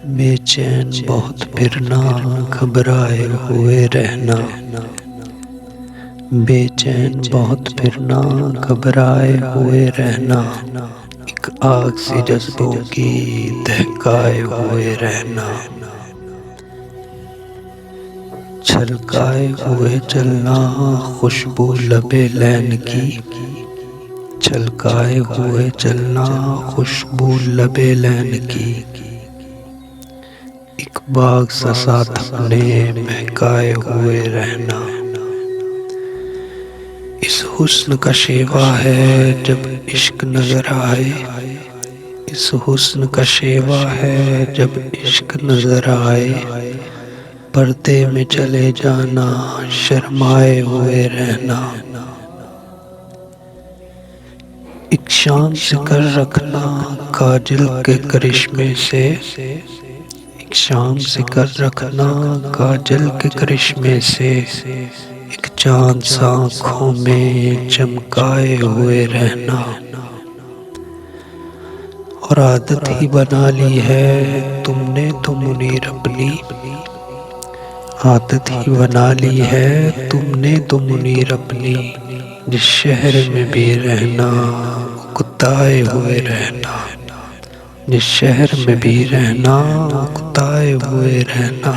بے چین بہت پھرنا، گھبرائے ہوئے رہنا۔ بے چین بہت پھرنا، گھبرائے ہوئے رہنا۔ ایک آگ سی جذبوں کی دہکائے ہوئے رہنا۔ چھلکائے ہوئے چلنا، خوشبو لب لعل کی۔ چھلکائے ہوئے چلنا، خوشبو لب لعل کی۔ ایک باغ سا ساتھ اپنے مہکائے ہوئے رہنا۔ اس حسن کا شیوا ہے جب عشق نظر آئے۔ اس حسن کا شیوا ہے جب عشق نظر آئے۔ پردے میں چلے جانا، شرمائے ہوئے رہنا۔ ایک شام سے کر رکھنا کاجل کے کرشمے سے۔ ایک شام سے کر رکھنا کاجل کے کرشمے سے۔ ایک چاند سا آنکھوں میں چمکائے ہوئے رہنا۔ اور عادت ہی بنا لی ہے تم نے تو منیر اپنی۔ عادت ہی بنا لی ہے تم نے تو منیر اپنی۔ جس شہر میں بھی رہنا، اکتائے ہوئے رہنا۔ جس شہر میں بھی رہنا، اکتائے ہوئے رہنا۔